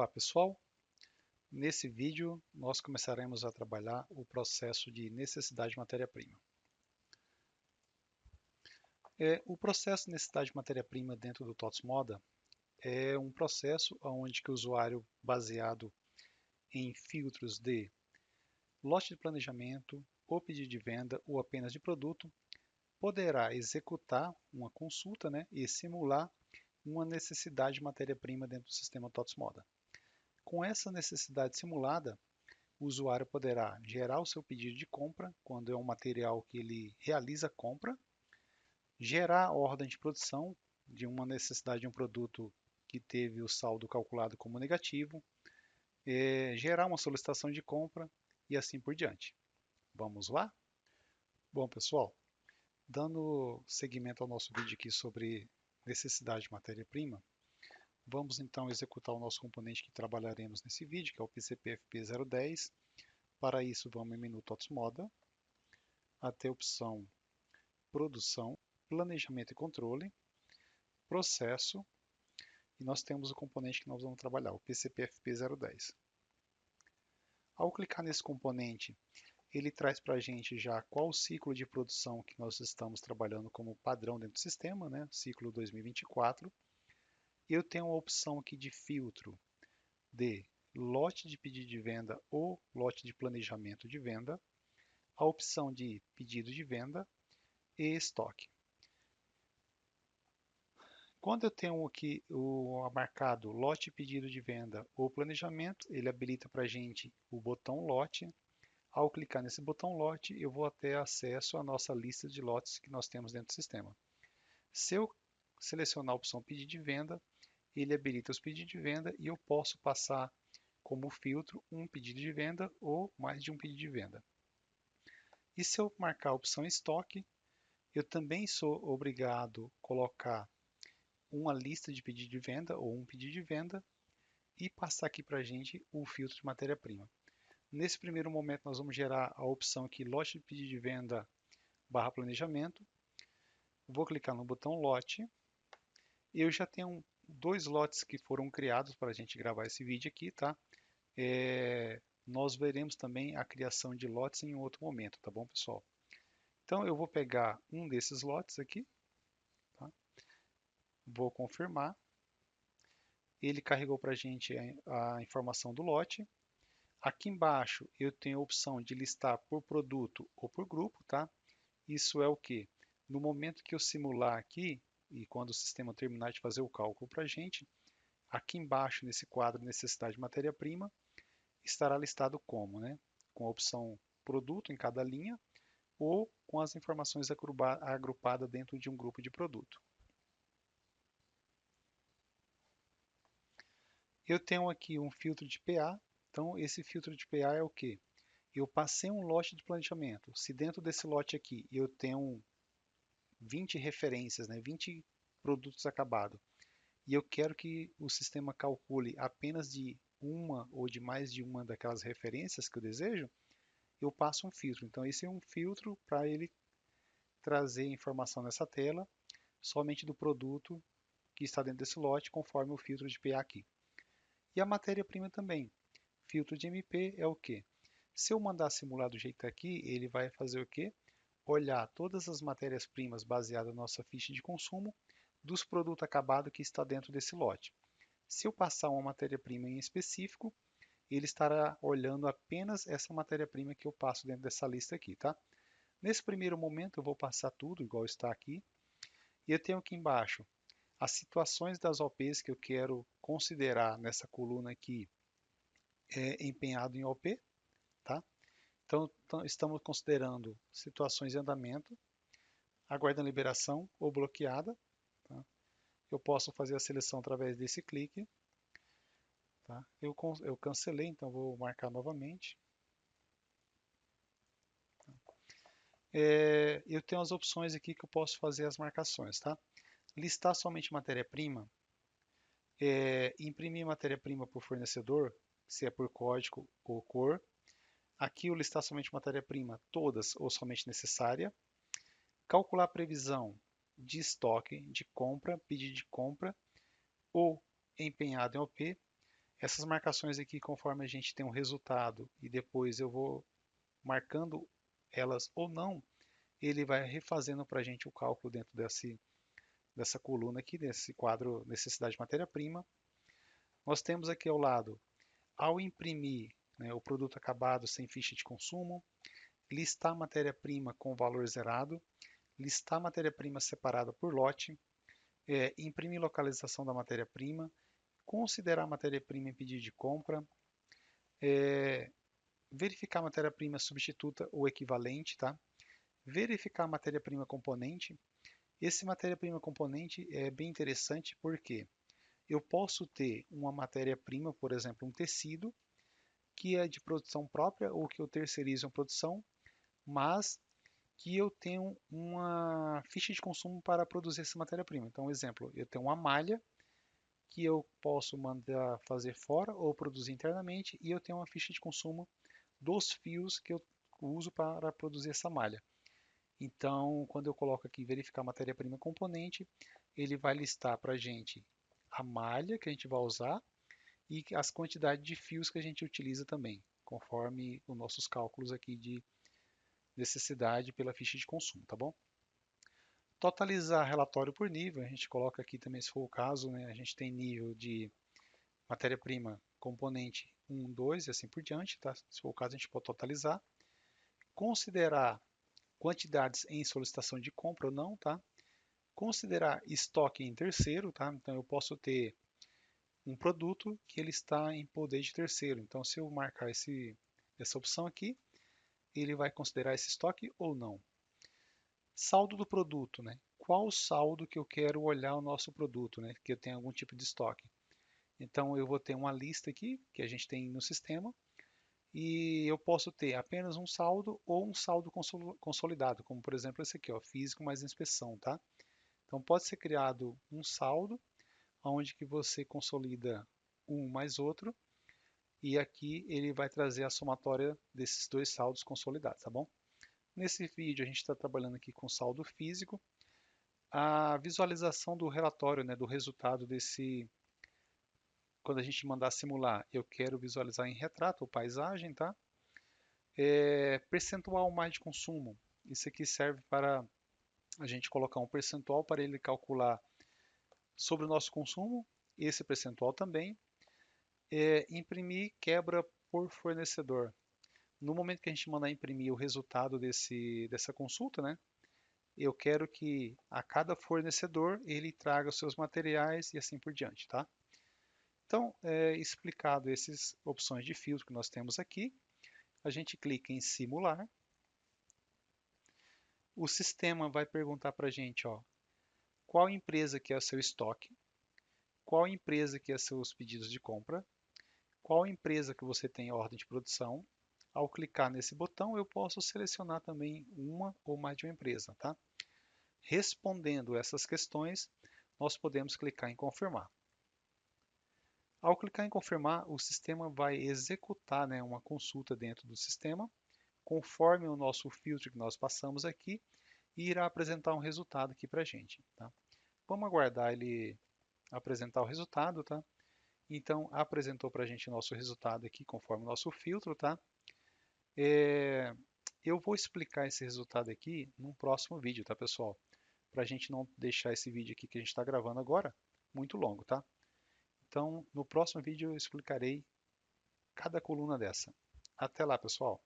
Olá pessoal, nesse vídeo nós começaremos a trabalhar o processo de necessidade de matéria-prima. O processo de necessidade de matéria-prima dentro do TOTS Moda é um processo onde que o usuário, baseado em filtros de lote de planejamento, ou pedido de venda, ou apenas de produto, poderá executar uma consulta, e simular uma necessidade de matéria-prima dentro do sistema TOTS Moda. Com essa necessidade simulada, o usuário poderá gerar o seu pedido de compra, quando é um material que ele realiza a compra, gerar a ordem de produção de uma necessidade de um produto que teve o saldo calculado como negativo, gerar uma solicitação de compra e assim por diante. Vamos lá? Bom, pessoal, dando seguimento ao nosso vídeo aqui sobre necessidade de matéria-prima, vamos então executar o nosso componente que trabalharemos nesse vídeo, que é o PCP-FP010. Para isso, vamos em menu TOTS Moda, até a opção Produção, Planejamento e Controle, Processo, e nós temos o componente que nós vamos trabalhar, o PCP-FP010. Ao clicar nesse componente, ele traz para a gente já qual o ciclo de produção que nós estamos trabalhando como padrão dentro do sistema, ciclo 2024. E eu tenho uma opção aqui de filtro de lote de pedido de venda ou lote de planejamento de venda, a opção de pedido de venda e estoque. Quando eu tenho aqui o marcado lote pedido de venda ou planejamento, ele habilita para a gente o botão lote. Ao clicar nesse botão lote, eu vou ter acesso à nossa lista de lotes que nós temos dentro do sistema. Se eu selecionar a opção pedido de venda, ele habilita os pedidos de venda e eu posso passar como filtro um pedido de venda ou mais de um pedido de venda. E se eu marcar a opção estoque, eu também sou obrigado a colocar uma lista de pedido de venda ou um pedido de venda e passar aqui para a gente o filtro de matéria-prima. Nesse primeiro momento nós vamos gerar a opção aqui lote de pedido de venda barra planejamento. Vou clicar no botão lote. Eu já tenho dois lotes que foram criados para a gente gravar esse vídeo aqui, tá? Nós veremos também a criação de lotes em outro momento, tá bom, pessoal? Então eu vou pegar um desses lotes aqui, tá? Vou confirmar. Ele carregou para a gente a informação do lote. Aqui embaixo eu tenho a opção de listar por produto ou por grupo, tá? Isso é o que? No momento que eu simular aqui, e quando o sistema terminar de fazer o cálculo para a gente, aqui embaixo nesse quadro necessidade de matéria-prima, estará listado como, com a opção produto em cada linha ou com as informações agrupadas dentro de um grupo de produto. Eu tenho aqui um filtro de PA, então esse filtro de PA é o que? Eu passei um lote de planejamento. Se dentro desse lote aqui eu tenho 20 referências, 20 produtos acabados, e eu quero que o sistema calcule apenas de uma ou de mais de uma daquelas referências que eu desejo, eu passo um filtro. Então esse é um filtro para ele trazer informação nessa tela somente do produto que está dentro desse lote, conforme o filtro de PA aqui. E a matéria-prima também. Filtro de MP é o que? Se eu mandar simular do jeito aqui, ele vai fazer o quê? Olhar todas as matérias-primas baseadas na nossa ficha de consumo dos produtos acabados que está dentro desse lote. Se eu passar uma matéria-prima em específico, ele estará olhando apenas essa matéria-prima que eu passo dentro dessa lista aqui, tá? Nesse primeiro momento eu vou passar tudo igual está aqui. E eu tenho aqui embaixo as situações das OPs que eu quero considerar nessa coluna aqui empenhado em OP, tá? Então, estamos considerando situações em andamento, aguardando liberação ou bloqueada. Tá? Eu posso fazer a seleção através desse clique. Tá? Eu cancelei, então vou marcar novamente. Eu tenho as opções aqui que eu posso fazer as marcações. Tá? Listar somente matéria-prima, imprimir matéria-prima por fornecedor, se é por código ou cor. Aqui eu listar somente matéria-prima, todas ou somente necessária. Calcular a previsão de estoque, de compra, pedido de compra ou empenhado em OP. Essas marcações aqui, conforme a gente tem um resultado e depois eu vou marcando elas ou não, ele vai refazendo para a gente o cálculo dentro dessa coluna aqui, desse quadro necessidade de matéria-prima. Nós temos aqui ao lado, ao imprimir, né, o produto acabado sem ficha de consumo, listar a matéria-prima com valor zerado, listar a matéria-prima separada por lote, imprimir localização da matéria-prima, considerar a matéria-prima em pedido de compra, verificar a matéria-prima substituta ou equivalente, tá? Verificar a matéria-prima componente. Esse matéria-prima componente é bem interessante porque eu posso ter uma matéria-prima, por exemplo, um tecido, que é de produção própria ou que eu terceirizo a produção, mas que eu tenho uma ficha de consumo para produzir essa matéria-prima. Então, exemplo, eu tenho uma malha que eu posso mandar fazer fora ou produzir internamente e eu tenho uma ficha de consumo dos fios que eu uso para produzir essa malha. Então, quando eu coloco aqui verificar matéria-prima componente, ele vai listar para a gente a malha que a gente vai usar e as quantidades de fios que a gente utiliza também, conforme os nossos cálculos aqui de necessidade pela ficha de consumo, tá bom? Totalizar relatório por nível, a gente coloca aqui também, se for o caso, né, a gente tem nível de matéria-prima, componente 1, 2 e assim por diante, tá? Se for o caso, a gente pode totalizar. Considerar quantidades em solicitação de compra ou não, tá? Considerar estoque em terceiro, tá? Então eu posso ter um produto que ele está em poder de terceiro. Então se eu marcar essa opção aqui, ele vai considerar esse estoque ou não. Saldo do produto, né? Qual o saldo que eu quero olhar o nosso produto, né? Que eu tenho algum tipo de estoque. Então eu vou ter uma lista aqui que a gente tem no sistema e eu posso ter apenas um saldo ou um saldo consolidado, como por exemplo esse aqui, ó, físico mais inspeção, tá? Então pode ser criado um saldo onde que você consolida um mais outro e aqui ele vai trazer a somatória desses dois saldos consolidados, tá bom? Nesse vídeo a gente está trabalhando aqui com saldo físico, a visualização do relatório, né, do resultado desse, quando a gente mandar simular, eu quero visualizar em retrato ou paisagem, tá? Percentual mais de consumo, isso aqui serve para a gente colocar um percentual para ele calcular sobre o nosso consumo, esse percentual também. Imprimir quebra por fornecedor. No momento que a gente mandar imprimir o resultado dessa consulta, né, eu quero que a cada fornecedor ele traga os seus materiais e assim por diante, tá? Então, explicado essas opções de filtro que nós temos aqui, a gente clica em simular. O sistema vai perguntar para a gente, ó, qual empresa que é o seu estoque, qual empresa que é seus pedidos de compra, qual empresa que você tem ordem de produção. Ao clicar nesse botão, eu posso selecionar também uma ou mais de uma empresa, tá? Respondendo essas questões, nós podemos clicar em confirmar. Ao clicar em confirmar, o sistema vai executar, né, uma consulta dentro do sistema, conforme o nosso filtro que nós passamos aqui, e irá apresentar um resultado aqui para a gente, tá? Vamos aguardar ele apresentar o resultado, tá? Então, apresentou para a gente o nosso resultado aqui, conforme o nosso filtro, tá? Eu vou explicar esse resultado aqui num próximo vídeo, tá, pessoal? Para a gente não deixar esse vídeo aqui que a gente está gravando agora muito longo, tá? Então, no próximo vídeo eu explicarei cada coluna dessa. Até lá, pessoal!